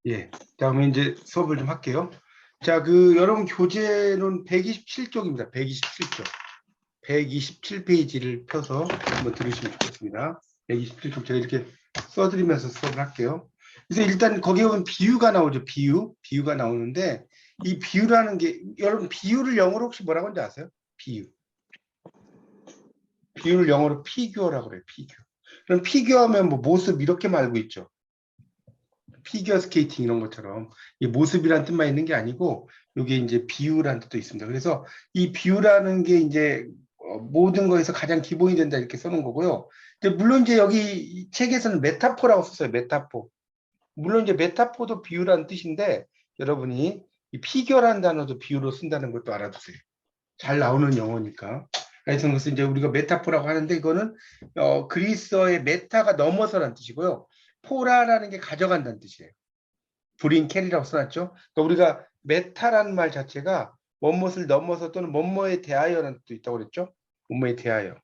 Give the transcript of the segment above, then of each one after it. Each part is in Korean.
예. 다음에 이제 수업을 좀 할게요. 자, 여러분 교재는 127쪽입니다. 127쪽. 127페이지를 펴서 한번 들으시면 좋겠습니다. 127쪽 제가 이렇게 써드리면서 수업을 할게요. 그래서 일단 거기에 보면 비유가 나오죠. 비유가 나오는데 이 비유라는 게 여러분 비유를 영어로 혹시 뭐라고 하는지 아세요? 비유를 영어로 피규어라고 그래요. 피규어. 그럼 피규어하면 뭐 모습 이렇게 말고 있죠. 피겨 스케이팅 이런 것처럼 이 모습이란 뜻만 있는 게 아니고 이게 이제 비유라는 뜻도 있습니다. 그래서 이 비유라는 게 이제 모든 거에서 가장 기본이 된다 이렇게 써놓은 거고요. 근데 물론 이제 여기 이 책에서는 메타포라고 썼어요. 메타포. 물론 이제 메타포도 비유라는 뜻인데 여러분이 이 피겨라는 단어도 비유로 쓴다는 것도 알아두세요. 잘 나오는 영어니까. 그래서 그것을 이제 우리가 메타포라고 하는데 이거는 그리스어의 메타가 넘어서라는 뜻이고요. 포라라는 게 가져간다는 뜻이에요. 브링 캐리라고 써놨죠. 그러니까 우리가 메타라는 말 자체가 뭐뭇을 넘어서 또는 뭐뭐에 대하여라는 뜻도 있다고 그랬죠. 뭐뭐에 대하여.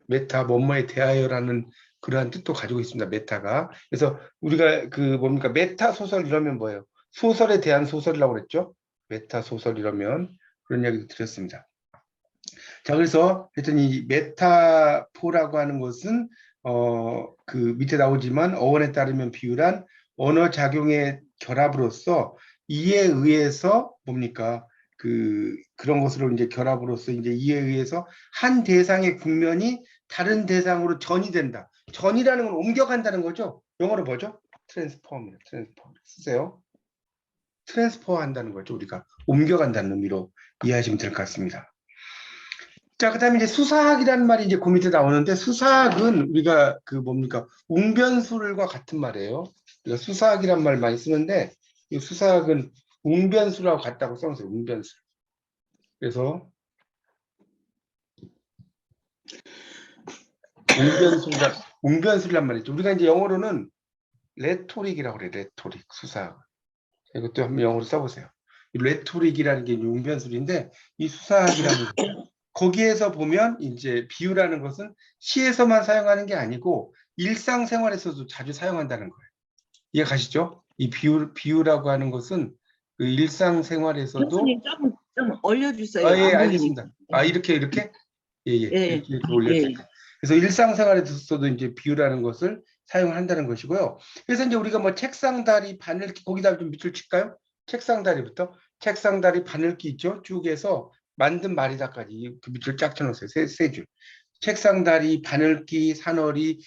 메타 뭐뭐에 대하여라는 그러한 뜻도 가지고 있습니다. 메타가. 그래서 우리가 뭡니까 메타 소설 이러면 뭐예요? 소설에 대한 소설이라고 그랬죠. 메타 소설 이러면 그런 이야기도 드렸습니다. 자, 그래서 하여튼 이 메타포라고 하는 것은 밑에 나오지만 어원에 따르면 비유란 언어 작용의 결합으로서 이에 의해서 뭡니까 그런 것으로 이제 결합으로서 이제 이에 의해서 한 대상의 국면이 다른 대상으로 전이 된다. 전이라는 건 옮겨간다는 거죠. 영어로 뭐죠? 트랜스포입니다. 트랜스포 쓰세요. 트랜스포 한다는 거죠. 우리가 옮겨간다는 의미로 이해하시면 될 것 같습니다. 자, 그다음에 이제 수사학이라는 말이 이제 그 밑에 나오는데 수사학은 우리가 뭡니까 웅변술과 같은 말이에요. 우리가 수사학이란 말 많이 쓰는데 이 수사학은 웅변술하고 같다고 써놓으세요. 웅변술. 그래서 웅변술이란 말이죠. 우리가 이제 영어로는 레토릭이라고 그래요. 레토릭 수사학. 이것도 한번 영어로 써보세요. 이 레토릭이라는 게 웅변술인데 이 수사학이라는 거기에서 보면 이제 비유라는 것은 시에서만 사용하는 게 아니고 일상생활에서도 자주 사용한다는 거예요. 이해 가시죠? 이 비유라고 하는 것은 그 일상생활에서도 교수님 좀 올려주세요. 예, 안 알겠습니다. 보이니까. 이렇게 예, 예, 이렇게 올려드릴게요. 예. 그래서 일상생활에서도 이제 비유라는 것을 사용을 한다는 것이고요. 그래서 이제 우리가 뭐 책상 다리 바늘기 거기다 좀 밑줄 칠까요? 책상 다리부터 책상 다리 바늘기 있죠? 쭉 해서 만든 말이다까지 그 밑줄 쫙 쳐놓으세요. 세 줄. 책상 다리 바늘기 산허리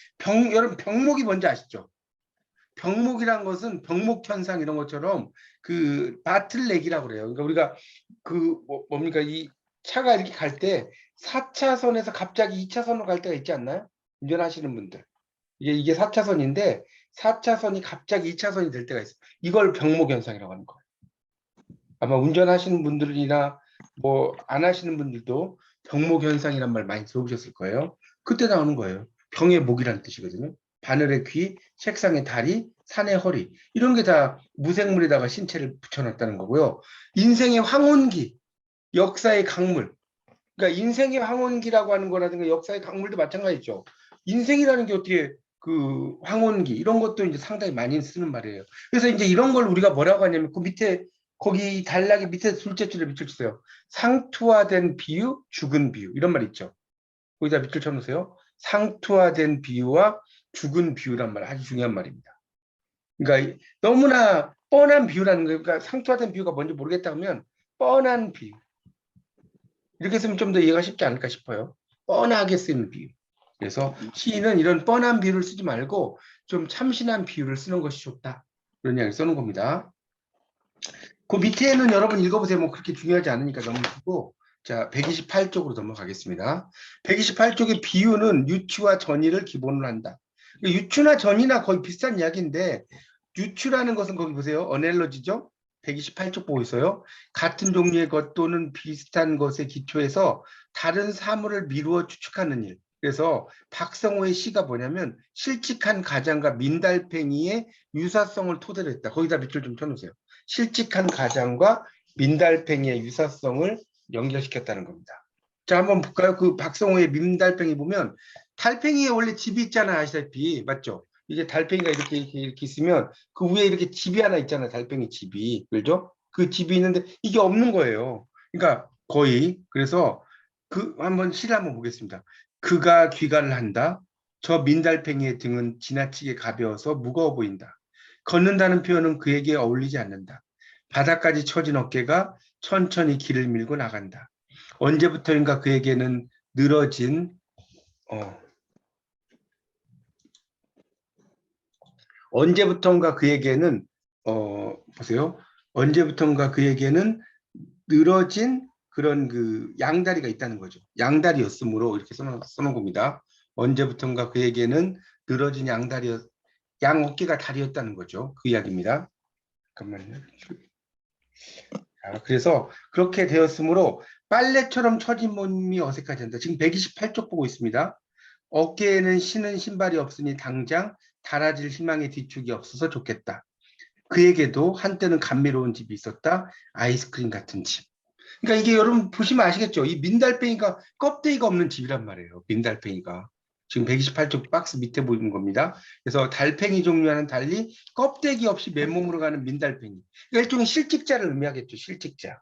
여러분 병목이 뭔지 아시죠? 병목이란 것은 병목 현상 이런 것처럼 바틀렉이라고 그래요. 그러니까 우리가 뭡니까 이 차가 이렇게 갈 때 4차선에서 갑자기 2차선으로 갈 때가 있지 않나요? 운전하시는 분들. 이게 4차선인데 4차선이 갑자기 2차선이 될 때가 있어요. 이걸 병목 현상이라고 하는 거예요. 아마 운전하시는 분들이나 뭐 안 하시는 분들도 병목 현상이란 말 많이 들어보셨을 거예요. 그때 나오는 거예요. 병의 목이라는 뜻이거든요. 바늘의 귀, 책상의 다리, 산의 허리 이런 게 다 무생물에다가 신체를 붙여놨다는 거고요. 인생의 황혼기, 역사의 강물. 그러니까 인생의 황혼기라고 하는 거라든가 역사의 강물도 마찬가지죠. 인생이라는 게 어떻게 황혼기 이런 것도 이제 상당히 많이 쓰는 말이에요. 그래서 이제 이런 걸 우리가 뭐라고 하냐면 그 밑에 거기 단락의 밑에 둘째 줄에 밑줄 치세요. 상투화된 비유, 죽은 비유 이런 말 있죠. 거기다 밑줄 쳐놓으세요. 상투화된 비유와 죽은 비유란 말 아주 중요한 말입니다. 그러니까 너무나 뻔한 비유라는 거예요. 그러니까 상투화된 비유가 뭔지 모르겠다 하면 뻔한 비유. 이렇게 쓰면 좀 더 이해가 쉽지 않을까 싶어요. 뻔하게 쓰는 비유. 그래서 시인은 이런 뻔한 비유를 쓰지 말고 좀 참신한 비유를 쓰는 것이 좋다. 그런 이야기를 써놓은 겁니다. 그 밑에는 여러분 읽어보세요. 뭐 그렇게 중요하지 않으니까 넘기고. 자, 128쪽으로 넘어가겠습니다. 128쪽의 비유는 유추와 전의를 기본으로 한다. 유추나 전의나 거의 비슷한 이야기인데 유추라는 것은 거기 보세요. 어넬러지죠? 128쪽 보고 있어요. 같은 종류의 것 또는 비슷한 것에 기초해서 다른 사물을 미루어 추측하는 일. 그래서 박성호의 시가 뭐냐면 실직한 가장과 민달팽이의 유사성을 토대로 했다. 거기다 밑줄 좀 쳐놓으세요. 실직한 가장과 민달팽이의 유사성을 연결시켰다는 겁니다. 자, 한번 볼까요? 그 박성호의 민달팽이 보면 달팽이에 원래 집이 있잖아요. 아시다시피. 맞죠? 이게 달팽이가 이렇게 있으면 그 위에 이렇게 집이 하나 있잖아요. 달팽이 집이. 그죠? 그 집이 있는데 이게 없는 거예요. 그러니까 거의. 그래서 그 한번 시를 한번 보겠습니다. 그가 귀가를 한다. 저 민달팽이의 등은 지나치게 가벼워서 무거워 보인다. 걷는다는 표현은 그에게 어울리지 않는다. 바닥까지 처진 어깨가 천천히 길을 밀고 나간다. 언제부터인가 그에게는 늘어진 어, 언제부턴가 그에게는 보세요. 언제부턴가 그에게는 늘어진 그런 그 양다리가 있다는 거죠. 양다리였으므로 이렇게 써놓은 겁니다. 언제부턴가 그에게는 늘어진 양 어깨가 다리였다는 거죠. 그 이야기입니다. 잠깐만요. 자, 그래서 그렇게 되었으므로 빨래처럼 처진 몸이 어색하지 않다. 지금 128쪽 보고 있습니다. 어깨에는 신은 신발이 없으니 당장 달아질 희망의 뒤축이 없어서 좋겠다. 그에게도 한때는 감미로운 집이 있었다. 아이스크림 같은 집. 그러니까 이게 여러분 보시면 아시겠죠? 이 민달팽이가 껍데기가 없는 집이란 말이에요. 민달팽이가. 지금 128쪽 박스 밑에 보이는 겁니다. 그래서 달팽이 종류와는 달리 껍데기 없이 맨몸으로 가는 민달팽이. 그러니까 일종의 실직자를 의미하겠죠. 실직자.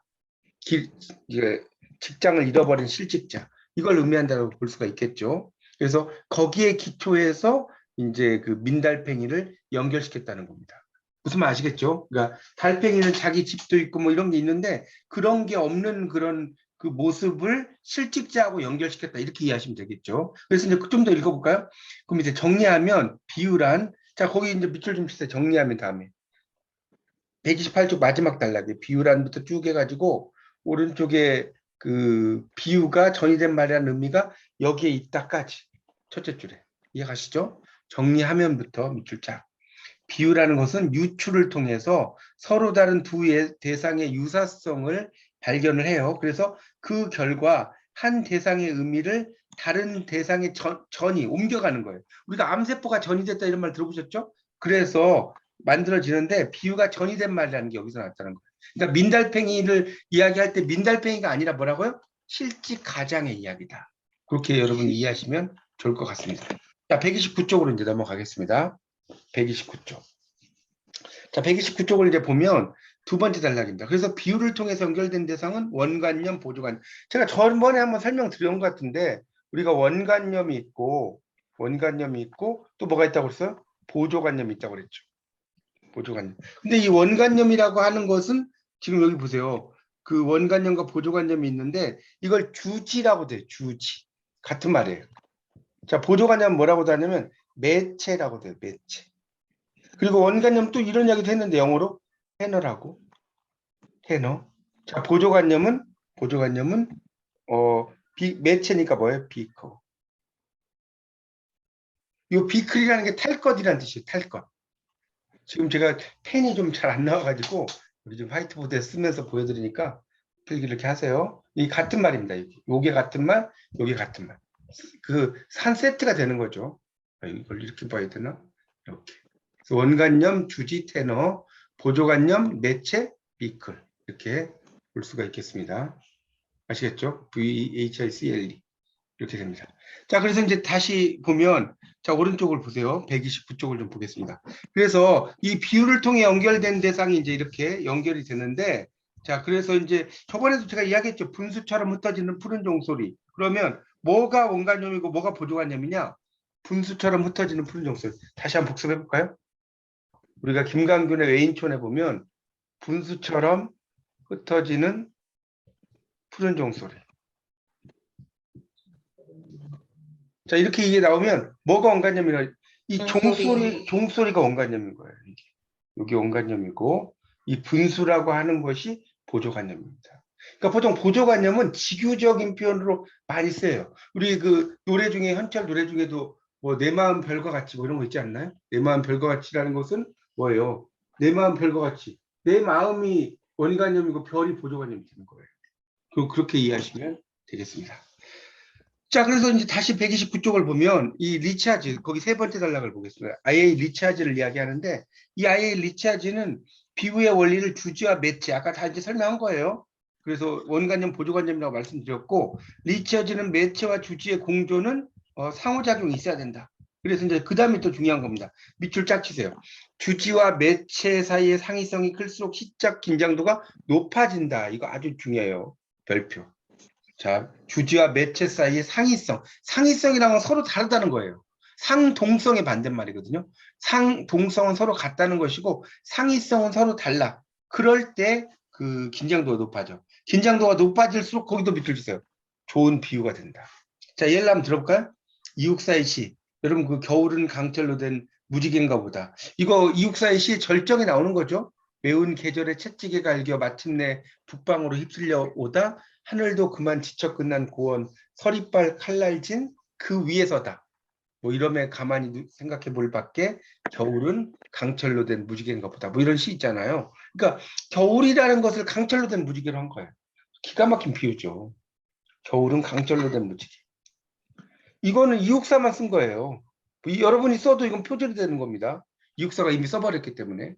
이게 직장을 잃어버린 실직자. 이걸 의미한다고 볼 수가 있겠죠. 그래서 거기에 기초해서 이제 그 민달팽이를 연결시켰다는 겁니다. 무슨 말 아시겠죠? 그러니까 달팽이는 자기 집도 있고 뭐 이런 게 있는데 그런 게 없는 그런 그 모습을 실직자하고 연결시켰다 이렇게 이해하시면 되겠죠. 그래서 이제 좀 더 읽어볼까요? 그럼 이제 정리하면 비유란 자 거기 이제 밑줄 좀 치세요. 정리하면 다음에 128쪽 마지막 단락에 비유란부터 쭉 해가지고 오른쪽에 그 비유가 전이된 말이라는 의미가 여기에 있다까지 첫째 줄에 이해가시죠? 정리하면부터 밑줄 쫙 비유라는 것은 유추를 통해서 서로 다른 두 대상의 유사성을 발견을 해요. 그래서 그 결과 한 대상의 의미를 다른 대상의 전이 옮겨가는 거예요. 우리가 암세포가 전이 됐다 이런 말 들어보셨죠? 그래서 만들어지는데 비유가 전이 된 말이라는 게 여기서 나왔다는 거예요. 그러니까 민달팽이를 이야기할 때 민달팽이가 아니라 뭐라고요? 실직 가장의 이야기다. 그렇게 여러분 이해하시면 좋을 것 같습니다. 자, 129쪽으로 이제 넘어가겠습니다. 129쪽. 자, 129쪽을 이제 보면 두 번째 단락입니다. 그래서 비유를 통해서 연결된 대상은 원관념, 보조관념. 제가 저번에 한번 설명드린 것 같은데 우리가 원관념이 있고 또 뭐가 있다고 그랬어요? 보조관념이 있다고 그랬죠. 보조관념. 근데 이 원관념이라고 하는 것은 지금 여기 보세요. 그 원관념과 보조관념이 있는데 이걸 주지라고 돼요. 주지. 같은 말이에요. 자, 보조관념은 뭐라고 하냐면 매체라고 돼요. 매체. 그리고 원관념 또 이런 이야기도 했는데 영어로 테너라고 테너. 자 보조관념은 매체니까 뭐예요? 비커. 이 비클이라는 게 탈 것이라는 뜻이에요. 탈 것. 지금 제가 펜이 좀 잘 안 나와가지고 우리 좀 화이트보드에 쓰면서 보여드리니까 필기 이렇게 하세요. 이 같은 말입니다. 요게 같은 말, 요게 같은 말. 그 한 세트가 되는 거죠. 이걸 이렇게 봐야 되나? 이렇게. 원관념, 주지, 테너, 보조관념, 매체, 비클 이렇게 볼 수가 있겠습니다. 아시겠죠? VHICLE 이렇게 됩니다. 자, 그래서 이제 다시 보면 자 오른쪽을 보세요. 129쪽을 좀 보겠습니다. 그래서 이 비유를 통해 연결된 대상이 이제 이렇게 연결이 되는데 자, 그래서 이제 저번에도 제가 이야기했죠. 분수처럼 흩어지는 푸른 종소리. 그러면 뭐가 원관념이고 뭐가 보조관념이냐? 분수처럼 흩어지는 푸른 종소리. 다시 한번 복습해 볼까요? 우리가 김강균의 외인촌에 보면 분수처럼 흩어지는 푸른 종소리. 자, 이렇게 이게 나오면 뭐가 원관념이라 이 종소리가 원관념인 거예요. 이게 원관념이고 이 분수라고 하는 것이 보조관념입니다. 그러니까 보통 보조관념은 지규적인 표현으로 많이 써요. 우리 그 노래 중에 현철 노래 중에도 뭐 내 마음 별과 같이 뭐 이런 거 있지 않나요? 내 마음 별과 같이라는 것은 뭐예요? 내 마음 별과 같이 내 마음이 원관념이고 별이 보조관념이 되는 거예요. 그렇게 이해하시면 되겠습니다. 자, 그래서 이제 다시 129쪽을 보면 이 리차지, 거기 세 번째 단락을 보겠습니다. IA 리차지를 이야기하는데 이 IA 리차지는 비유의 원리를 주지와 매체, 아까 다 이제 설명한 거예요. 그래서 원관념, 보조관념이라고 말씀드렸고 리차지는 매체와 주지의 공조는 상호작용이 있어야 된다. 그래서 이제 그 다음에 또 중요한 겁니다. 밑줄 쫙 치세요. 주지와 매체 사이의 상이성이 클수록 시적 긴장도가 높아진다. 이거 아주 중요해요. 별표. 자, 주지와 매체 사이의 상이성. 상이성이란 건 서로 다르다는 거예요. 상동성의 반대말이거든요. 상동성은 서로 같다는 것이고 상이성은 서로 달라. 그럴 때 그 긴장도가 높아져. 긴장도가 높아질수록 거기도 밑줄 주세요. 좋은 비유가 된다. 자, 예를 한번 들어볼까요? 이육사의 시. 여러분 그 겨울은 강철로 된 무지개인가 보다. 이거 이육사의 시 절정에 나오는 거죠. 매운 계절에 채찍에 갈겨 마침내 북방으로 휩쓸려 오다 하늘도 그만 지쳐 끝난 고원 서리빨 칼날진 그 위에서다. 뭐 이러면 가만히 생각해 볼 밖에 겨울은 강철로 된 무지개인가 보다. 뭐 이런 시 있잖아요. 그러니까 겨울이라는 것을 강철로 된 무지개로 한 거예요. 기가 막힌 비유죠. 겨울은 강철로 된 무지개. 이거는 이육사만 쓴 거예요. 여러분이 써도 이건 표절이 되는 겁니다. 이육사가 이미 써버렸기 때문에.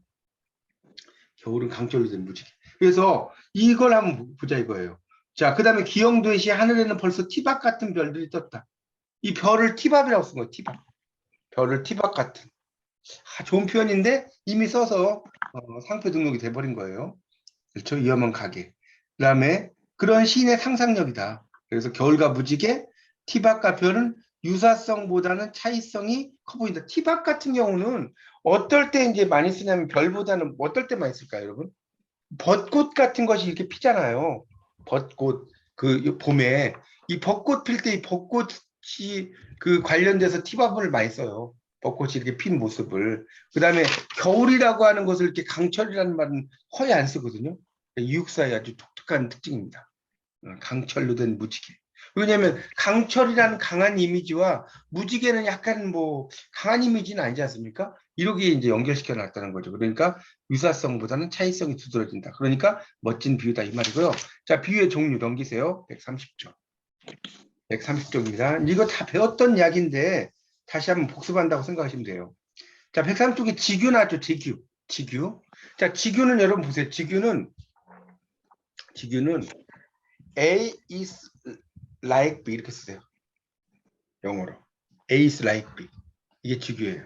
겨울은 강철로 된 무지개. 그래서 이걸 한번 보자 이거예요. 자, 그 다음에 기영도의 시 하늘에는 벌써 티밥 같은 별들이 떴다. 이 별을 티밥이라고 쓴 거예요. 티밥. 별을 티밥 같은. 좋은 표현인데 이미 써서 상표 등록이 돼버린 거예요. 그렇죠? 위험한 가게. 그 다음에 그런 시인의 상상력이다. 그래서 겨울과 무지개, 티밥과 별은 유사성보다는 차이성이 커 보인다. 티밥 같은 경우는 어떨 때 이제 많이 쓰냐면 별보다는 어떨 때 많이 쓸까요, 여러분? 벚꽃 같은 것이 이렇게 피잖아요. 벚꽃, 그 봄에. 이 벚꽃 필 때 이 벚꽃이 그 관련돼서 티밥을 많이 써요. 벚꽃이 이렇게 핀 모습을. 그 다음에 겨울이라고 하는 것을 이렇게 강철이라는 말은 거의 안 쓰거든요. 이육사의 아주 독특한 특징입니다. 강철로 된 무지개. 왜냐하면 강철이라는 강한 이미지와 무지개는 약간 뭐 강한 이미지는 아니지 않습니까? 이렇게 이제 연결시켜 놨다는 거죠. 그러니까 유사성보다는 차이성이 두드러진다. 그러니까 멋진 비유다 이 말이고요. 자, 비유의 종류 넘기세요. 130쪽. 130쪽입니다. 이거 다 배웠던 이야기인데 다시 한번 복습한다고 생각하시면 돼요. 자, 130쪽에 지규 나왔죠. 지규. 지규. 자, 지규는 여러분 보세요. 지규는 A is like B 이렇게 쓰세요. 영어로. A is like B. 이게 지규예요.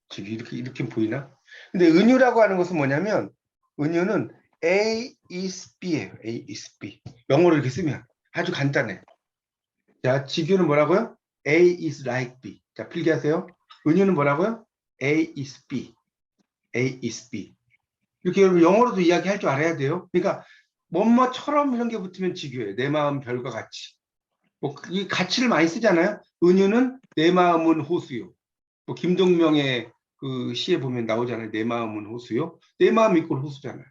지규 이렇게 보이나? 근데 은유라고 하는 것은 뭐냐면 은유는 A is B예요. A is B. 영어로 이렇게 쓰면 아주 간단해. 자, 지규는 뭐라고요? A is like B. 자, 필기하세요. 은유는 뭐라고요? A is B. A is B. 이렇게 여러분 영어로도 이야기할 줄 알아야 돼요. 그러니까 뭐뭐처럼 이런 게 붙으면 지규예요. 내 마음 별과 같이. 뭐 이 가치를 많이 쓰잖아요. 은유는 내 마음은 호수요. 뭐 김동명의 그 시에 보면 나오잖아요. 내 마음은 호수요. 내 마음 이꼴 호수잖아요.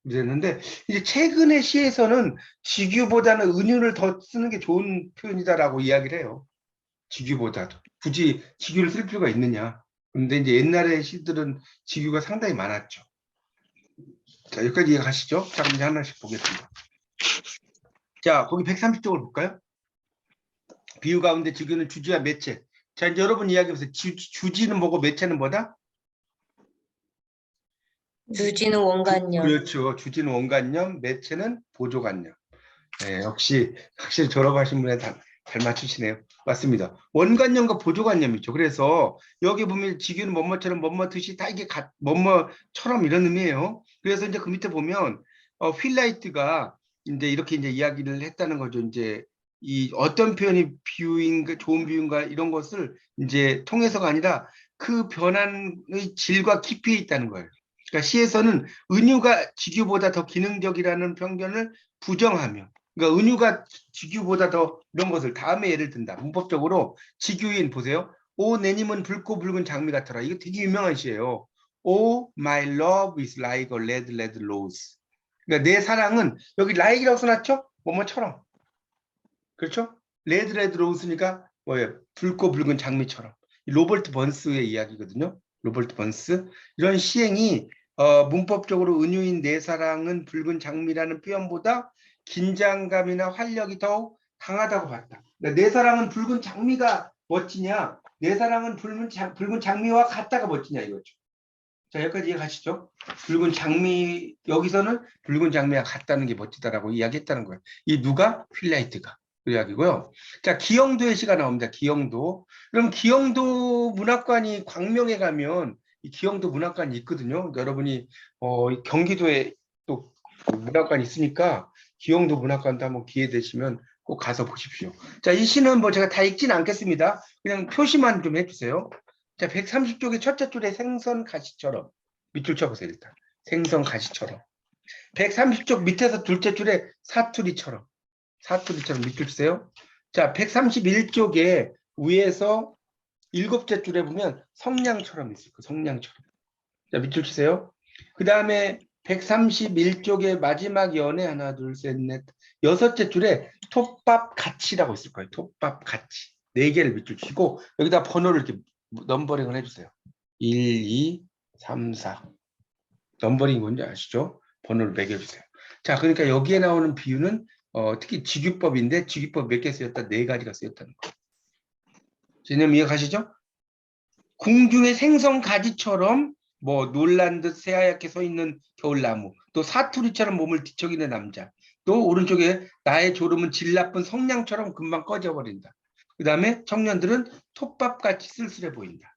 그랬는데 이제 최근의 시에서는 지규보다는 은유를 더 쓰는 게 좋은 표현이다라고 이야기를 해요. 지규보다도. 굳이 지규를 쓸 필요가 있느냐. 근데 이제 옛날의 시들은 지규가 상당히 많았죠. 자, 여기까지 이해가시죠? 자, 그럼 이제 하나씩 보겠습니다. 자, 거기 130쪽을 볼까요? 비유 가운데 지규는 주지와 매체. 자, 이제 여러분 이야기해보세요. 주지는 뭐고 매체는 뭐다? 주지는 원관념. 그렇죠. 주지는 원관념, 매체는 보조관념. 네, 역시 확실히 졸업하신 분에 잘 맞추시네요. 맞습니다. 원관념과 보조관념이죠. 그래서 여기 보면 지규는 뭐뭐처럼 뭐뭐듯이 다 이게 뭐뭐처럼 이런 의미예요. 그래서 이제 그 밑에 보면 휠라이트가 이제 이렇게 이제 이야기를 했다는 거죠. 이제 이 어떤 표현이 비유인가 좋은 비유인가 이런 것을 이제 통해서가 아니라 그 변환의 질과 깊이에 있다는 거예요. 그러니까 시에서는 은유가 지규보다 더 기능적이라는 편견을 부정하며, 그러니까 은유가 지규보다 더 이런 것을 다음에 예를 든다. 문법적으로 지규인 보세요. 오, 내 님은 붉고 붉은 장미 같아라. 이거 되게 유명한 시예요. Oh, my love is like a red, red rose. 그러니까 내 사랑은 여기 like이라고 써놨죠? 뭐뭐처럼. 그렇죠? 레드, 레드 로우스니까 뭐예요? 붉고 붉은 장미처럼. 로버트 번스의 이야기거든요. 로버트 번스. 이런 시행이 문법적으로 은유인 내 사랑은 붉은 장미라는 표현보다 긴장감이나 활력이 더욱 강하다고 봤다. 그러니까 내 사랑은 붉은 장미가 멋지냐? 내 사랑은 붉은 장미와 같다가 멋지냐 이거죠. 자, 여기까지 이해가시죠? 붉은 장미, 여기서는 붉은 장미와 같다는 게 멋지다라고 이야기했다는 거예요. 이 누가? 휠라이트가. 그 이야기고요. 자, 기영도의 시가 나옵니다. 기영도. 그럼 기영도 문학관이 광명에 가면 이 기영도 문학관이 있거든요. 여러분이 이 경기도에 또 문학관이 있으니까 기영도 문학관도 한번 기회 되시면 꼭 가서 보십시오. 자, 이 시는 뭐 제가 다 읽지는 않겠습니다. 그냥 표시만 좀 해주세요. 자, 130쪽의 첫째 줄에 생선 가시처럼 밑줄 쳐보세요. 일단 생선 가시처럼. 130쪽 밑에서 둘째 줄에 사투리처럼 밑줄 치세요. 자, 131쪽에 위에서 일곱째 줄에 보면 성냥처럼 있을 거예요. 성냥처럼. 자, 밑줄 치세요. 그 다음에 131쪽의 마지막 연에 하나, 둘, 셋, 넷, 여섯째 줄에 톱밥 같이라고 있을 거예요. 톱밥 같이. 4개를 밑줄 치고 여기다 번호를 이렇게 넘버링을 해주세요. 1, 2, 3, 4. 넘버링이 뭔지 아시죠? 번호를 매겨주세요. 자, 그러니까 여기에 나오는 비유는 특히 직유법인데 직유법 몇 개 쓰였다? 4가지가 쓰였다는 거예요. 지금 이해가시죠? 궁중의 생선 가지처럼 뭐 놀란 듯 새하얗게 서 있는 겨울나무, 또 사투리처럼 몸을 뒤척이는 남자, 또 오른쪽에 나의 졸음은 질 나쁜 성냥처럼 금방 꺼져버린다. 그 다음에 청년들은 톱밥같이 쓸쓸해 보인다.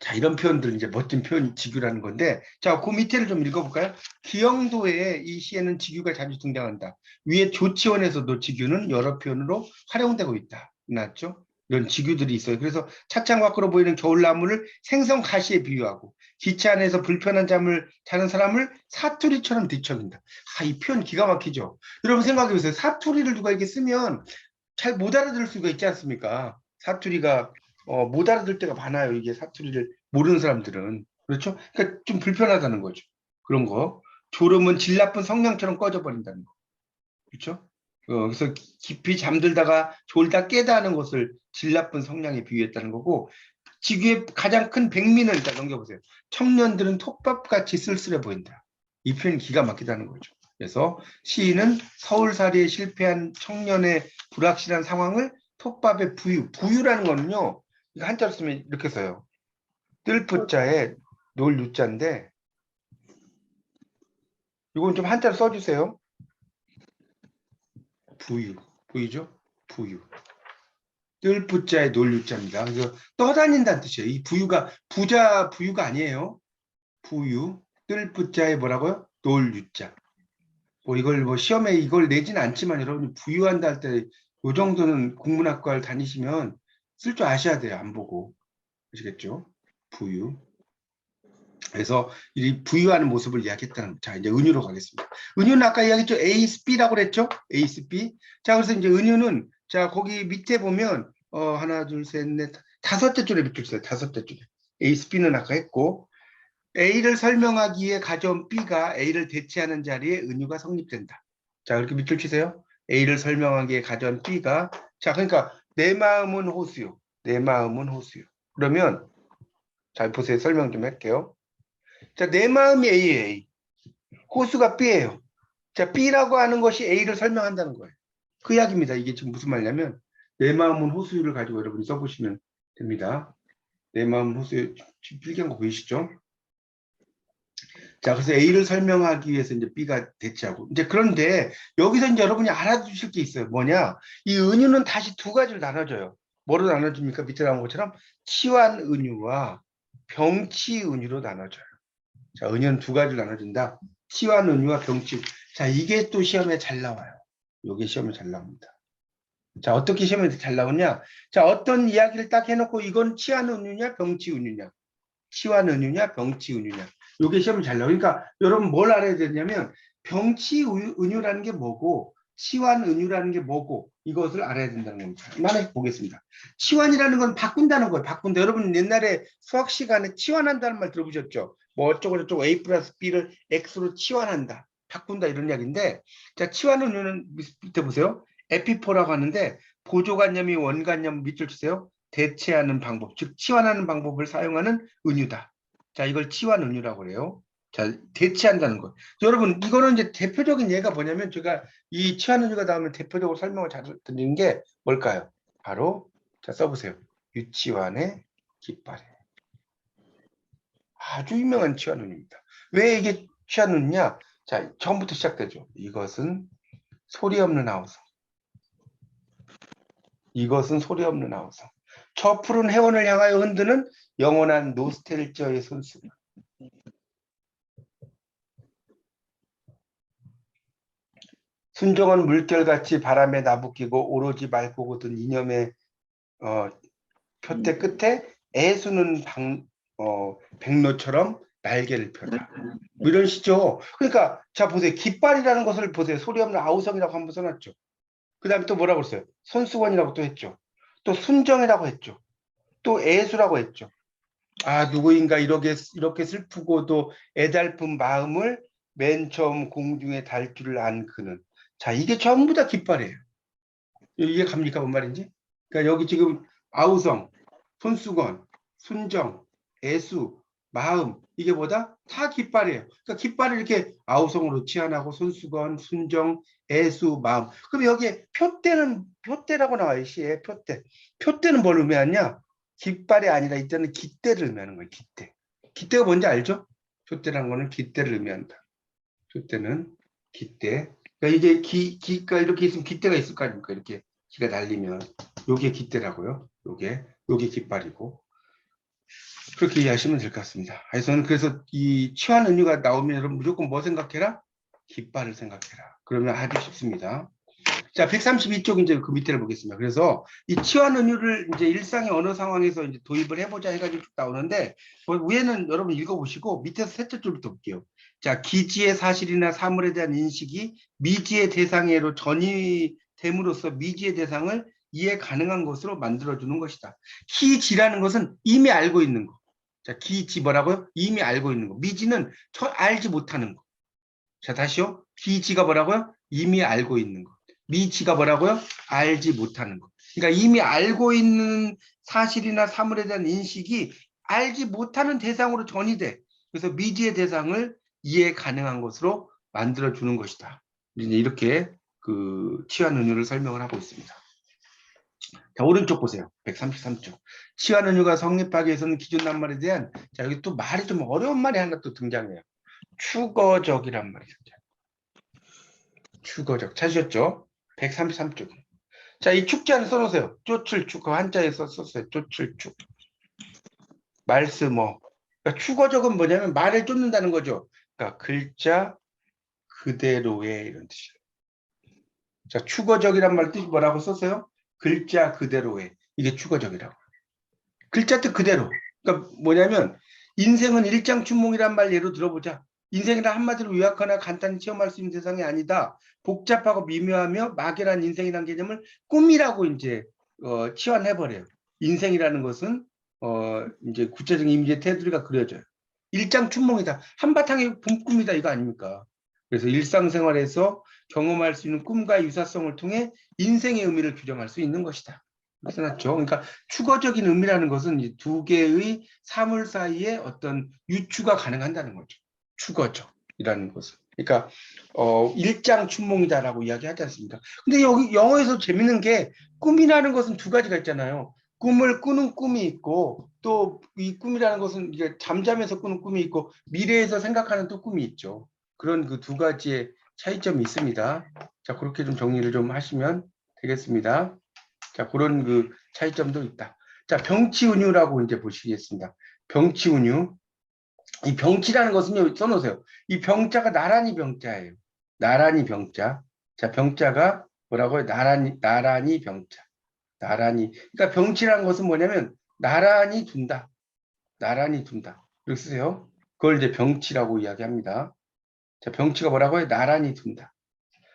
자, 이런 표현들은 이제 멋진 표현이 직유라는 건데, 자, 그 밑에를 좀 읽어볼까요? 기영도에 이 시에는 직유가 자주 등장한다. 위에 조치원에서도 직유는 여러 표현으로 활용되고 있다. 맞죠? 이런 직유들이 있어요. 그래서 차창 밖으로 보이는 겨울나무를 생선 가시에 비유하고, 기차 안에서 불편한 잠을 자는 사람을 사투리처럼 뒤척인다. 아, 이 표현 기가 막히죠? 여러분 생각해보세요. 사투리를 누가 이렇게 쓰면 잘 못 알아들을 수가 있지 않습니까? 사투리가 못 알아들 때가 많아요. 이게 사투리를 모르는 사람들은. 그렇죠? 그러니까 좀 불편하다는 거죠. 그런 거. 졸음은 질 나쁜 성냥처럼 꺼져버린다는 거. 그렇죠? 그래서 깊이 잠들다가 졸다 깨다 하는 것을 질 나쁜 성냥에 비유했다는 거고, 지구의 가장 큰 백미는 일단 넘겨보세요. 청년들은 톱밥같이 쓸쓸해 보인다. 이 표현이 기가 막히다는 거죠. 그래서 시인은 서울살이에 실패한 청년의 불확실한 상황을 톱밥의 부유라는 거는요. 이거 한자로 쓰면 이렇게 써요. 뜰부자에 놀 유자인데 이건 좀 한자로 써주세요. 부유죠? 부유. 뜰부자에 놀 유자입니다. 그래서 떠다닌다는 뜻이에요. 이 부유가 부유가 아니에요. 부유. 뜰부자에 뭐라고요? 놀 유자. 뭐 이걸 뭐 시험에 이걸 내지는 않지만 여러분이 부유한다 할 때 이 정도는 국문학과를 다니시면 쓸 줄 아셔야 돼요. 안 보고. 아시겠죠? 부유. 그래서 이 부유하는 모습을 이야기했다는 거죠. 자, 이제 은유로 가겠습니다. 은유는 아까 이야기했죠. ASB라고 그랬죠? ASB. 자, 그래서 이제 은유는 자, 거기 밑에 보면 하나, 둘, 셋, 넷, 다섯째 줄에 밑줄 쳐요. 다섯째 줄에. ASB는 아까 했고 A를 설명하기 위해 가져온 B가 A를 대체하는 자리에 은유가 성립된다. 자, 이렇게 밑줄 치세요. A를 설명하기 위해 가져온 B가 자, 그러니까 내 마음은 호수요. 내 마음은 호수요. 그러면 잘 보세요. 설명 좀 할게요. 자, 내 마음이 A예요. A. 호수가 B예요. 자, B라고 하는 것이 A를 설명한다는 거예요. 그 이야기입니다. 이게 지금 무슨 말이냐면 내 마음은 호수를 가지고 여러분이 써보시면 됩니다. 내 마음은 호수요. 지금 필기한 거 보이시죠? 자, 그래서 A를 설명하기 위해서 이제 B가 대체하고. 이제 그런데 여기서 이제 여러분이 알아두실 게 있어요. 뭐냐? 이 은유는 다시 두 가지로 나눠져요. 뭐로 나눠집니까? 밑에 나온 것처럼 치환 은유와 병치 은유로 나눠져요. 자, 은유는 두 가지로 나눠진다. 치환 은유와 병치. 자, 이게 또 시험에 잘 나와요. 이게 시험에 잘 나옵니다. 자, 어떻게 시험에 잘 나오냐? 자, 어떤 이야기를 딱 해놓고 이건 치환 은유냐, 병치 은유냐? 치환 은유냐, 병치 은유냐? 이게 시험에 잘 나와요. 그러니까 여러분 뭘 알아야 되냐면 병치 은유라는 게 뭐고 치환 은유라는 게 뭐고 이것을 알아야 된다는 겁니다. 하나씩 보겠습니다. 치환이라는 건 바꾼다는 거예요. 바꾼다. 여러분 옛날에 수학 시간에 치환한다는 말 들어보셨죠? 뭐 어쩌고 저쩌고 A 플러스 B를 X로 치환한다. 바꾼다 이런 이야기인데 자, 치환 은유는 밑에 보세요. 에피포라고 하는데 보조관념이 원관념 밑줄 치세요. 대체하는 방법, 즉 치환하는 방법을 사용하는 은유다. 자, 이걸 치환 은유라고 해요. 자, 대체한다는 거. 여러분, 이거는 이제 대표적인 예가 뭐냐면 제가 이 치환 은유가 나오면 대표적으로 설명을 잘 드리는 게 뭘까요? 바로 자, 써보세요. 유치환의 깃발에. 아주 유명한 치환 은유입니다. 왜 이게 치환 은유냐? 자, 처음부터 시작되죠. 이것은 소리 없는 하우스. 이것은 소리 없는 아우성. 저 푸른 해원을 향하여 흔드는 영원한 노스텔지어의 손수건. 순정은 물결같이 바람에 나부끼고 오로지 맑고 굳은 이념의 표대 끝에 애수는 백로처럼 날개를 펴다. 뭐 이런 시죠. 그러니까 자 보세요. 깃발이라는 것을 보세요. 소리 없는 아우성이라고 한번 써놨죠. 그 다음에 또 뭐라고 했어요? 손수건이라고 또 했죠. 또 순정이라고 했죠. 또 애수라고 했죠. 아 누구인가 이렇게 슬프고도 애달픈 마음을 맨 처음 공중에 달 줄을 안 그는. 자 이게 전부 다 깃발이에요. 이게 갑니까 뭔 말인지? 그러니까 여기 지금 아우성, 손수건, 순정, 애수, 마음 이게 뭐다? 다 깃발이에요. 그러니까 깃발을 이렇게 아우성으로 치환하고 손수건, 순정, 애수, 마음. 그럼 여기에 표대라고 나와요. 시에 표대. 표대는 뭘 의미하냐? 깃발이 아니라 이때는 깃대를 의미하는 거예요. 깃대. 깃대가 뭔지 알죠? 표대라는 거는 깃대를 의미한다. 표대는 깃대. 그러니까 이게 기가 이렇게 있으면 깃대가 있을 거 아닙니까? 이렇게 기가 날리면 요게 깃대라고요. 요게 깃발이고 그렇게 이해하시면 될 것 같습니다. 저는 그래서 이 치환 은유가 나오면 여러분 무조건 뭐 생각해라? 깃발을 생각해라. 그러면 아주 쉽습니다. 자, 132쪽 이제 그 밑에를 보겠습니다. 그래서 이 치환 은유를 이제 일상의 언어 상황에서 이제 도입을 해보자 해가지고 쭉 나오는데 위에는 여러분 읽어보시고 밑에서 셋째 줄부터 볼게요. 자, 기지의 사실이나 사물에 대한 인식이 미지의 대상으로 전이됨으로써 미지의 대상을 이해 가능한 것으로 만들어주는 것이다. 기지라는 것은 이미 알고 있는 거. 자, 기지 뭐라고요? 이미 알고 있는 거. 미지는 알지 못하는 거. 자, 다시요. 기지가 뭐라고요? 이미 알고 있는 거. 미지가 뭐라고요? 알지 못하는 거. 그러니까 이미 알고 있는 사실이나 사물에 대한 인식이 알지 못하는 대상으로 전이돼. 그래서 미지의 대상을 이해 가능한 것으로 만들어주는 것이다. 이제 이렇게 그 치환 은유를 설명을 하고 있습니다. 자, 오른쪽 보세요. 133쪽. 치환 은유가 성립하기 위해서는 기존 낱말에 대한, 자, 여기 또 말이 좀 어려운 말이 하나 또 등장해요. 추거적이란 말이 등장해요. 추거적. 찾으셨죠? 133쪽. 자, 이 축자는 써놓으세요. 쫓을축. 그 한자에 썼어요. 쫓을축. 말쓰뭐. 그러니까 추거적은 뭐냐면 말을 쫓는다는 거죠. 그러니까 글자 그대로의 이런 뜻이에요. 자, 추거적이란 말 뜻이 뭐라고 썼어요? 글자 그대로의. 이게 추거적이라고. 글자 뜻 그대로. 그러니까 뭐냐면 인생은 일장춘몽이란 말 예로 들어보자. 인생이란 한마디로 요약하나 간단히 체험할 수 있는 세상이 아니다. 복잡하고 미묘하며 막연한 인생이라는 개념을 꿈이라고 이제 치환해버려요. 인생이라는 것은 이제 구체적인 이미지의 테두리가 그려져요. 일장춘몽이다. 한바탕의 꿈이다 이거 아닙니까? 그래서 일상생활에서 경험할 수 있는 꿈과 유사성을 통해 인생의 의미를 규정할 수 있는 것이다. 써놨죠. 그러니까 추거적인 의미라는 것은 이 두 개의 사물 사이에 어떤 유추가 가능한다는 거죠. 추거적이라는 것은. 그러니까 일장춘몽이다라고 이야기하지 않습니까? 근데 여기 영어에서 재밌는 게 꿈이라는 것은 두 가지가 있잖아요. 꿈을 꾸는 꿈이 있고 또 이 꿈이라는 것은 이제 잠잠해서 꾸는 꿈이 있고 미래에서 생각하는 또 꿈이 있죠. 그런 그 두 가지의 차이점이 있습니다. 자, 그렇게 좀 정리를 좀 하시면 되겠습니다. 자, 그런 그 차이점도 있다. 자, 병치운유라고 이제 보시겠습니다. 병치운유. 이 병치라는 것은요, 써놓으세요. 이 병자가 나란히 병자예요. 나란히 병자. 자, 병자가 뭐라고요? 나란히 병자. 나란히. 그러니까 병치라는 것은 뭐냐면, 나란히 둔다. 나란히 둔다. 이렇게 쓰세요. 그걸 이제 병치라고 이야기합니다. 자, 병치가 뭐라고요? 나란히 둔다.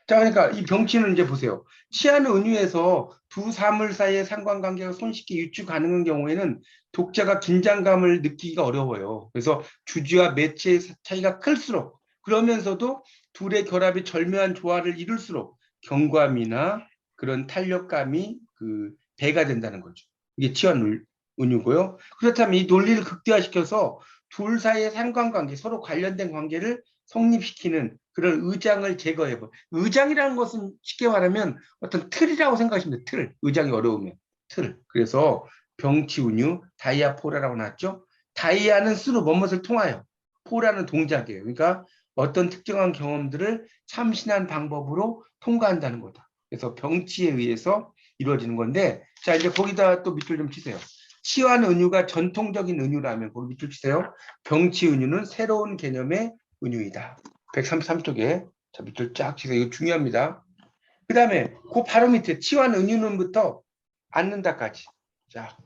자, 그러니까 이 병치는 이제 보세요. 치안 은유에서 두 사물 사이의 상관관계가 손쉽게 유추 가능한 경우에는 독자가 긴장감을 느끼기가 어려워요. 그래서 주지와 매체의 차이가 클수록 그러면서도 둘의 결합이 절묘한 조화를 이룰수록 경감이나 그런 탄력감이 그 배가 된다는 거죠. 이게 치안 은유고요. 그렇다면 이 논리를 극대화시켜서 둘 사이의 상관관계, 서로 관련된 관계를 성립시키는 그런 의장을 제거해버. 의장이라는 것은 쉽게 말하면 어떤 틀이라고 생각하시면 돼요. 틀. 의장이 어려우면 틀. 그래서 병치운유, 다이아포라라고 나왔죠. 다이아는 쓰로 뭐뭇을 통하여, 포라는 동작이에요. 그러니까 어떤 특정한 경험들을 참신한 방법으로 통과한다는 거다. 그래서 병치에 의해서 이루어지는 건데, 자, 이제 거기다 또 밑줄 좀 치세요. 치환 은유가 전통적인 은유라면 거기 밑줄 치세요. 병치 은유는 새로운 개념의 은유이다. 133쪽에 자, 밑줄 쫙 치세요. 이거 중요합니다. 그 다음에 그 바로 밑에 치환 은유는부터 않는다까지. 자,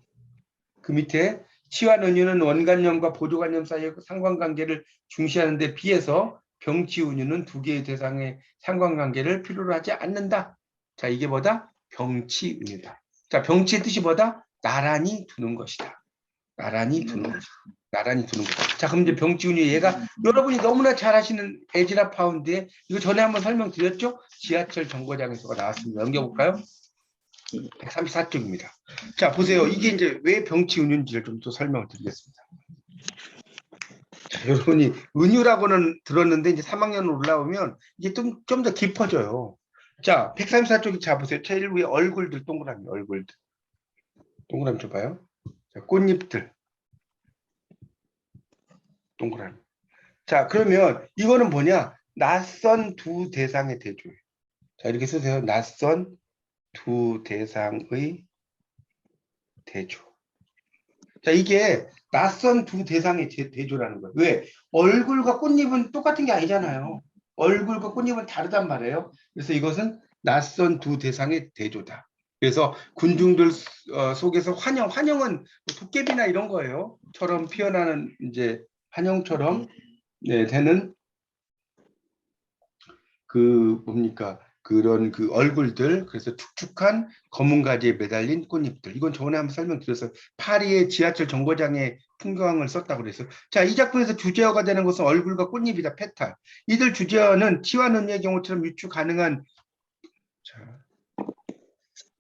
그 밑에 치환 은유는 원관념과 보조관념 사이의 상관관계를 중시하는 데 비해서 병치 은유는 두 개의 대상의 상관관계를 필요로 하지 않는다. 자, 이게 뭐다? 병치 은유다. 자, 병치의 뜻이 뭐다? 나란히 두는 것이다. 나란히 두는 것이다. 나란히 두는 것이다. 자, 그럼 이제 병치 은유 얘가 여러분이 너무나 잘 아시는 에즈라 파운드에 이거 전에 한번 설명드렸죠? 지하철 정거장에서가 나왔습니다. 넘겨볼까요? 134쪽입니다. 자, 보세요. 이게 이제 왜 병치 은유인지를 좀 더 설명을 드리겠습니다. 자, 여러분이 은유라고는 들었는데 이제 3학년으로 올라오면 이게 좀 더 깊어져요. 자, 134쪽이 자 보세요. 제일 위에 얼굴들 동그라미 얼굴들. 동그라미 줘봐요. 자, 꽃잎들. 동그라미. 자, 그러면 이거는 뭐냐? 낯선 두 대상의 대조예요. 자, 이렇게 쓰세요. 낯선 두 대상의 대조. 자, 이게 낯선 두 대상의 대조라는 거예요. 왜? 얼굴과 꽃잎은 똑같은 게 아니잖아요. 얼굴과 꽃잎은 다르단 말이에요. 그래서 이것은 낯선 두 대상의 대조다. 그래서 군중들 속에서 환영은 도깨비나 이런 거예요. 처럼 피어나는 이제 환영처럼 되는 그 뭡니까? 그런 그 얼굴들, 그래서 축축한 검은 가지에 매달린 꽃잎들. 이건 저번에 한번 설명드렸어요. 파리의 지하철 정거장의 풍경을 썼다고 그랬어요. 자, 이 작품에서 주제어가 되는 것은 얼굴과 꽃잎이다. 페탈. 이들 주제어는 치환 은유의 경우처럼 유추 가능한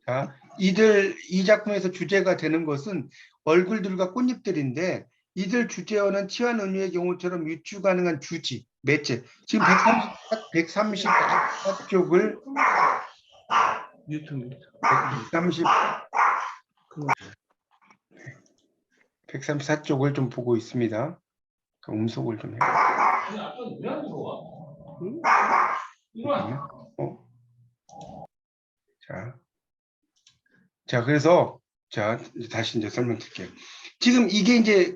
자, 이 작품에서 주제가 되는 것은 얼굴들과 꽃잎들인데 이들 주제어는 치환 은유의 경우처럼 유추 가능한 주지, 매체. 지금 134쪽을 134쪽을 좀 보고 있습니다. 음속을 좀 해요. 자, 그래서 자, 다시 이제 설명드릴게요. 지금 이게 이제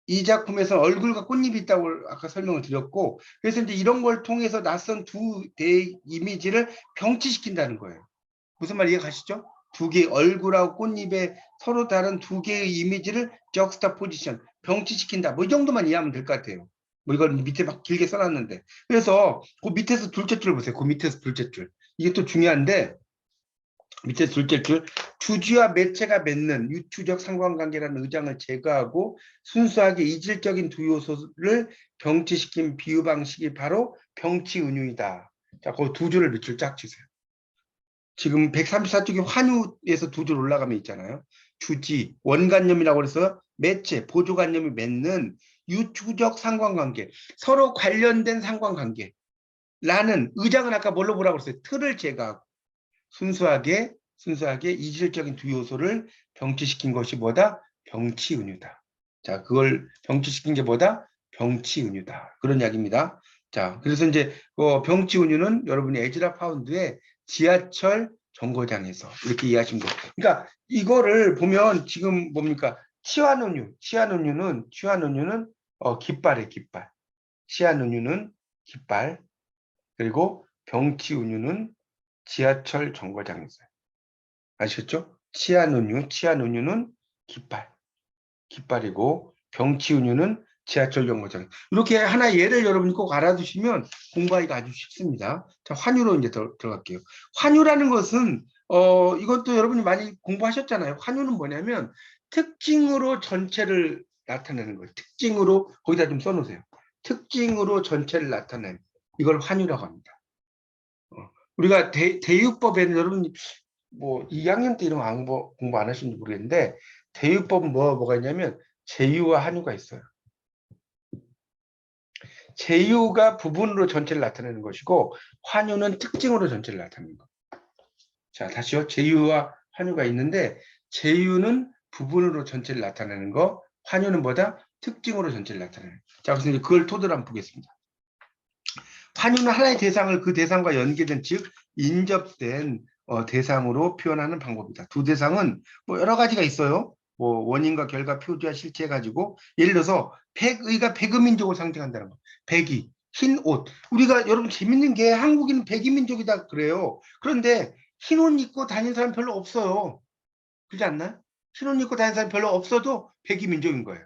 이 작품에서 얼굴과 꽃잎이 있다고 아까 설명을 드렸고, 그래서 이제 이런 걸 통해서 낯선 두 대의 이미지를 병치시킨다는 거예요. 무슨 말 이해가시죠? 두 개의 얼굴하고 꽃잎에 서로 다른 두 개의 이미지를 적스타 포지션, 병치시킨다. 뭐 이 정도만 이해하면 될 것 같아요. 뭐 이걸 밑에 막 길게 써놨는데. 그래서 그 밑에서 둘째 줄 보세요. 그 밑에서 둘째 줄. 이게 또 중요한데, 밑에 둘째 줄, 주지와 매체가 맺는 유추적 상관관계라는 의장을 제거하고 순수하게 이질적인 두 요소를 병치시킨 비유 방식이 바로 병치 은유이다. 자, 그 두 줄을 밑줄 쫙 치세요. 지금 134쪽에 환유에서 두 줄 올라가면 있잖아요. 주지, 원관념이라고 해서 매체, 보조관념이 맺는 유추적 상관관계, 서로 관련된 상관관계라는 의장은 아까 뭘로 보라고 그랬어요? 틀을 제거하고 순수하게 이질적인 두 요소를 병치시킨 것이 뭐다? 병치은유다. 자, 그걸 병치시킨 게 뭐다? 병치은유다. 그런 이야기입니다. 자, 그래서 이제 병치은유는 여러분이 에즈라 파운드의 지하철 정거장에서 이렇게 이해하시면 돼요. 그러니까 이거를 보면 지금 뭡니까? 치환은유, 치환은유는 깃발이에요, 깃발. 치환은유는 깃발. 그리고 병치은유는 지하철 정거장에서. 아셨죠? 치안은유는 깃발이고 병치은유는 지하철 정거장. 이렇게 하나 예를 여러분이 꼭 알아두시면 공부하기가 아주 쉽습니다. 자, 환유로 이제 들어갈게요. 환유라는 것은 이것도 여러분이 많이 공부하셨잖아요. 환유는 뭐냐면 특징으로 전체를 나타내는 거예요. 특징으로 거기다 좀 써놓으세요. 특징으로 전체를 나타내는 이걸 환유라고 합니다. 우리가 대유법에는 여러분 뭐 2학년 때 이런 거 공부 안 하시는지 모르겠는데 대유법은 뭐가 있냐면 제유와 한유가 있어요. 제유가 부분으로 전체를 나타내는 것이고 환유는 특징으로 전체를 나타내는 것. 자, 다시요. 제유와 환유가 있는데 제유는 부분으로 전체를 나타내는 거, 환유는 뭐다? 특징으로 전체를 나타내는 거. 자, 그래서 이제 그걸 토대로 한번 보겠습니다. 환유는 하나의 대상을 그 대상과 연계된 즉 인접된 대상으로 표현하는 방법이다. 두 대상은 뭐 여러 가지가 있어요. 뭐 원인과 결과 표주와 실체 가지고 예를 들어서 백의가 백의민족을 상징한다는 거. 백의, 흰 옷. 우리가 여러분 재밌는 게 한국인은 백의민족이다 그래요. 그런데 흰 옷 입고 다니는 사람 별로 없어요. 그렇지 않나? 흰 옷 입고 다니는 사람 별로 없어도 백의민족인 거예요.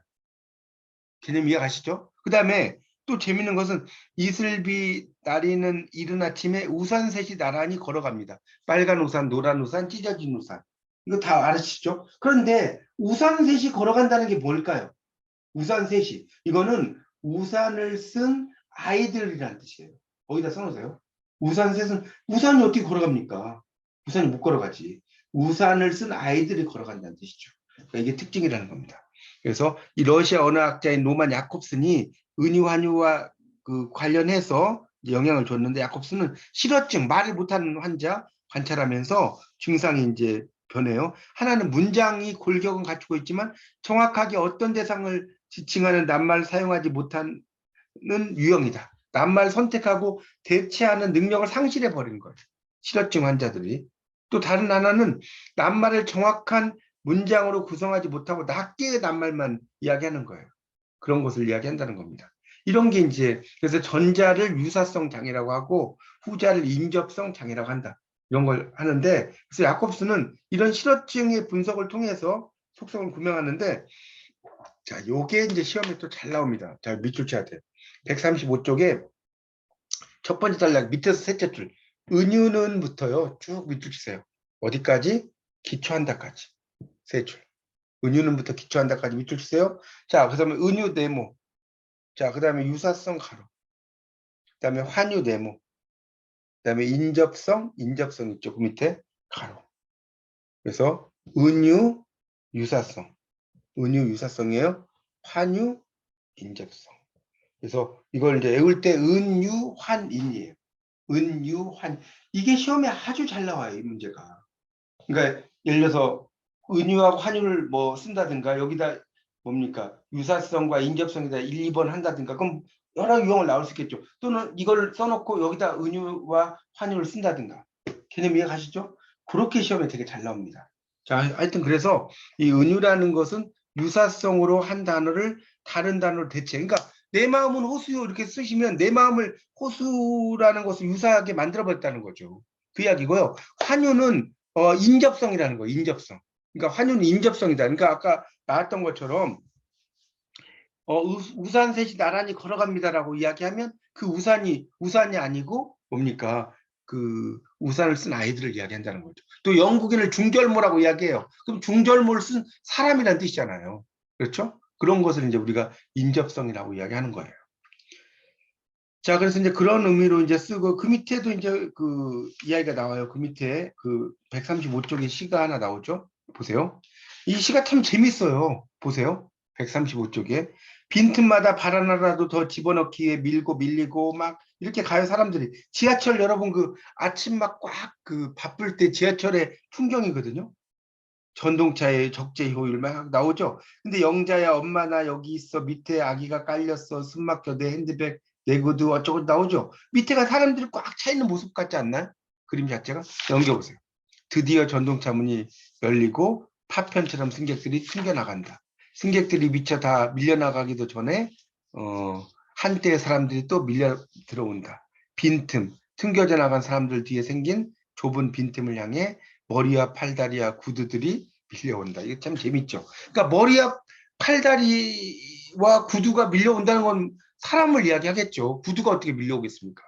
개념 이해가시죠? 그 다음에 또 재밌는 것은 이슬비 나리는 이른 아침에 우산 셋이 나란히 걸어갑니다. 빨간 우산, 노란 우산, 찢어진 우산. 이거 다 아시죠? 그런데 우산 셋이 걸어간다는 게 뭘까요? 우산 셋이. 이거는 우산을 쓴 아이들이라는 뜻이에요. 거기다 써놓으세요. 우산 셋은, 우산이 어떻게 걸어갑니까? 우산이 못 걸어가지. 우산을 쓴 아이들이 걸어간다는 뜻이죠. 그러니까 이게 특징이라는 겁니다. 그래서 이 러시아 언어학자인 노만 야콥슨이 은유환유와 그 관련해서 영향을 줬는데, 야콥슨은 실어증, 말을 못하는 환자 관찰하면서 증상이 이제 변해요. 하나는 문장이 골격은 갖추고 있지만 정확하게 어떤 대상을 지칭하는 낱말을 사용하지 못하는 유형이다. 낱말 선택하고 대체하는 능력을 상실해 버린 거예요. 실어증 환자들이. 또 다른 하나는 낱말을 정확한 문장으로 구성하지 못하고 낮게 낱말만 이야기하는 거예요. 그런 것을 이야기한다는 겁니다. 이런 게 이제 그래서 전자를 유사성 장애라고 하고 후자를 인접성 장애라고 한다. 이런 걸 하는데, 그래서 야콥스는 이런 실어증의 분석을 통해서 속성을 구명하는데, 자, 요게 이제 시험에 또 잘 나옵니다. 자, 밑줄 쳐야 돼요. 135쪽에 첫 번째 단락 밑에서 셋째 줄 은유는부터요 쭉 밑줄 치세요. 어디까지? 기초한다까지 세 줄. 은유는부터 기초한다까지 밑줄 치세요. 자, 그 다음에 은유 네모. 자, 그 다음에 유사성 가로. 그 다음에 환유 네모. 그 다음에 인접성 있죠. 그 밑에 가로. 그래서 은유 유사성. 은유 유사성이에요. 환유 인접성. 그래서 이걸 이제 외울 때 은유환인이에요. 은유환. 이게 시험에 아주 잘 나와요, 이 문제가. 그러니까 예를 들어서 은유하고 환유를 뭐 쓴다든가 여기다 뭡니까? 유사성과 인접성에다 1, 2번 한다든가 그럼 여러 유형을 나올 수 있겠죠. 또는 이걸 써놓고 여기다 은유와 환유를 쓴다든가. 개념 이해가시죠? 그렇게 시험에 되게 잘 나옵니다. 자, 하여튼 그래서 이 은유라는 것은 유사성으로 한 단어를 다른 단어로 대체. 그러니까 내 마음은 호수요 이렇게 쓰시면 내 마음을 호수라는 것을 유사하게 만들어버렸다는 거죠. 그 이야기고요. 환유는 인접성이라는 거예요. 인접성. 그러니까 환유는 인접성이다. 그러니까 아까 나왔던 것처럼 우산 셋이 나란히 걸어갑니다라고 이야기하면 그 우산이 아니고 뭡니까? 그 우산을 쓴 아이들을 이야기한다는 거죠. 또 영국인을 중절모라고 이야기해요. 그럼 중절모를 쓴 사람이라는 뜻이잖아요. 그렇죠? 그런 것을 이제 우리가 인접성이라고 이야기하는 거예요. 자, 그래서 이제 그런 의미로 이제 쓰고 그 밑에도 이제 그 이야기가 나와요. 그 밑에 그 135쪽에 시가 하나 나오죠. 보세요. 이 시가 참 재밌어요. 보세요. 135쪽에 빈틈마다 발 하나라도 더 집어넣기 위해 밀고 밀리고 막 이렇게 가요, 사람들이. 지하철 여러분 그 아침 막 꽉 그 바쁠 때 지하철의 풍경이거든요. 전동차의 적재 효율 막 나오죠. 근데 영자야 엄마 나 여기 있어 밑에 아기가 깔렸어 숨 막혀 내 핸드백 내 구두 어쩌고 나오죠. 밑에가 사람들이 꽉 차 있는 모습 같지 않나요? 그림 자체가. 넘겨보세요. 드디어 전동차 문이 열리고 파편처럼 승객들이 튕겨나간다. 승객들이 미처 다 밀려나가기도 전에 한때의 사람들이 또 밀려 들어온다. 빈틈, 튕겨져 나간 사람들 뒤에 생긴 좁은 빈틈을 향해 머리와 팔다리와 구두들이 밀려온다. 이게 참 재밌죠. 그러니까 머리와 팔다리와 구두가 밀려온다는 건 사람을 이야기하겠죠. 구두가 어떻게 밀려오겠습니까?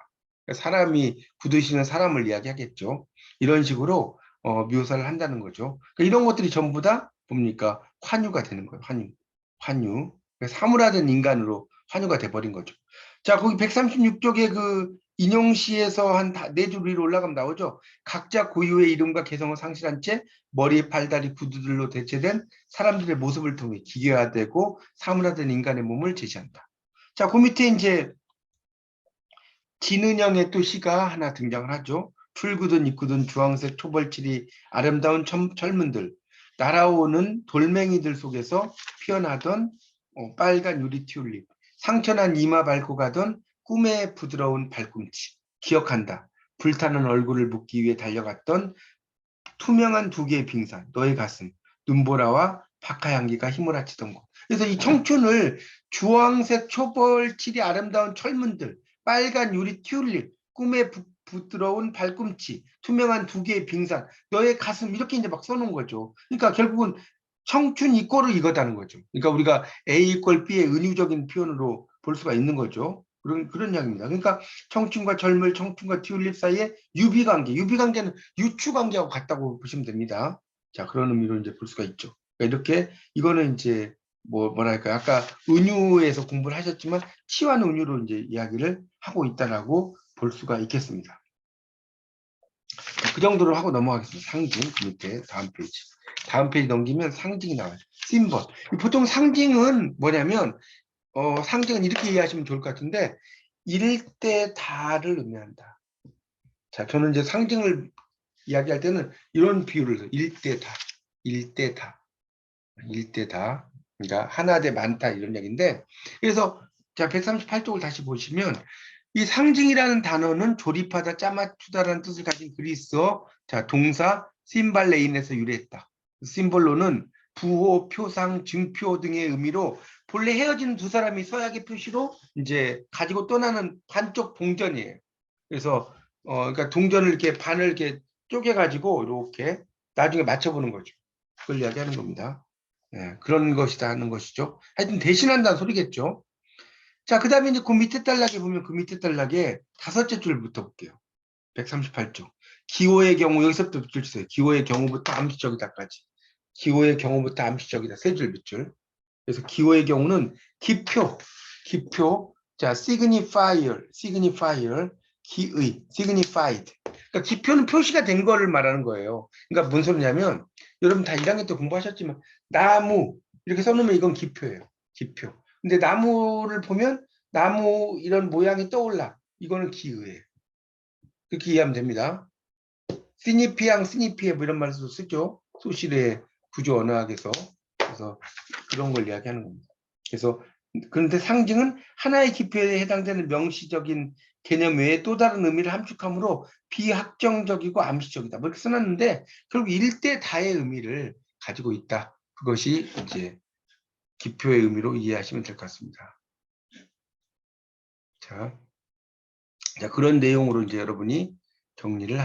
그러니까 사람이 구두 신은 사람을 이야기하겠죠. 이런 식으로 묘사를 한다는 거죠. 그러니까 이런 것들이 전부 다 뭡니까? 환유가 되는 거예요. 환유. 그러니까 사물화된 인간으로 환유가 돼버린 거죠. 자, 거기 136쪽에 그 인용시에서 한 4줄 위로 올라가면 나오죠. 각자 고유의 이름과 개성을 상실한 채 머리, 팔다리, 구두들로 대체된 사람들의 모습을 통해 기계화되고 사물화된 인간의 몸을 제시한다. 자, 그 밑에 이제 진은영의 또 시가 하나 등장을 하죠. 풀구든 입구든 주황색 초벌칠이 아름다운 철문들, 날아오는 돌멩이들 속에서 피어나던 빨간 유리 튤립, 상처난 이마 밟고 가던 꿈의 부드러운 발꿈치, 기억한다. 불타는 얼굴을 묻기 위해 달려갔던 투명한 두 개의 빙산, 너의 가슴, 눈보라와 박하 향기가 휘몰아치던 곳. 그래서 이 청춘을 주황색 초벌칠이 아름다운 철문들, 빨간 유리 튤립, 꿈에 부드러운 발꿈치, 투명한 두 개의 빙산, 너의 가슴 이렇게 이제 막 써놓은 거죠. 그러니까 결국은 청춘 이꼬르 이거다는 거죠. 그러니까 우리가 A 이퀄 B의 은유적인 표현으로 볼 수가 있는 거죠. 그런 이야기입니다. 그러니까 청춘과 젊을, 청춘과 튤립 사이에 유비관계, 유비관계는 유추관계하고 같다고 보시면 됩니다. 자, 그런 의미로 이제 볼 수가 있죠. 그러니까 이렇게 이거는 이제 뭐랄까 아까 은유에서 공부를 하셨지만 치환 은유로 이제 이야기를 하고 있다라고 볼 수가 있겠습니다. 그 정도로 하고 넘어가겠습니다. 상징 그 밑에 다음 페이지 넘기면 상징이 나와요. 심벌. 보통 상징은 뭐냐면 상징은 이렇게 이해하시면 좋을 것 같은데 일대 다를 의미한다. 자, 저는 이제 상징을 이야기할 때는 이런 비유를 해요. 일대 다. 그러니까 하나 대 많다 이런 얘기인데 그래서 자 138쪽을 다시 보시면 이 상징이라는 단어는 조립하다, 짜맞추다라는 뜻을 가진 그리스어 자 동사 심발레인에서 유래했다. 심볼로는 부호, 표상, 증표 등의 의미로 본래 헤어지는 두 사람이 서약의 표시로 이제 가지고 떠나는 반쪽 동전이에요. 그래서 그러니까 동전을 이렇게 반을 이렇게 쪼개가지고 이렇게 나중에 맞춰보는 거죠. 그걸 이야기하는 겁니다. 네, 그런 것이다 하는 것이죠. 하여튼 대신한다는 소리겠죠. 자, 그 다음에 이제 그 밑에 단락에 보면 그 밑에 단락에 5째 줄부터 볼게요. 138쪽. 기호의 경우, 여기서부터 줄 주세요. 기호의 경우부터 암시적이다까지. 기호의 경우부터 암시적이다. 3줄 밑줄. 그래서 기호의 경우는 기표. 자, signifier, 기의, signified. 그러니까 기표는 표시가 된 거를 말하는 거예요. 그러니까 뭔 소리냐면, 여러분 다 1학년 때 공부하셨지만, 나무, 이렇게 써놓으면 이건 기표예요. 기표. 근데 나무를 보면, 나무 이런 모양이 떠올라. 이거는 기의예요. 그렇게 이해하면 됩니다. 시니피에 뭐 이런 말도 쓰죠. 소실의 구조 언어학에서. 그래서 그런 걸 이야기하는 겁니다. 그래서 그런데 상징은 하나의 기표에 해당되는 명시적인 개념 외에 또 다른 의미를 함축하므로 비확정적이고 암시적이다. 뭐 이렇게 써놨는데 결국 일대 다의 의미를 가지고 있다. 그것이 이제 기표의 의미로 이해하시면 될 것 같습니다. 자, 그런 내용으로 이제 여러분이 정리를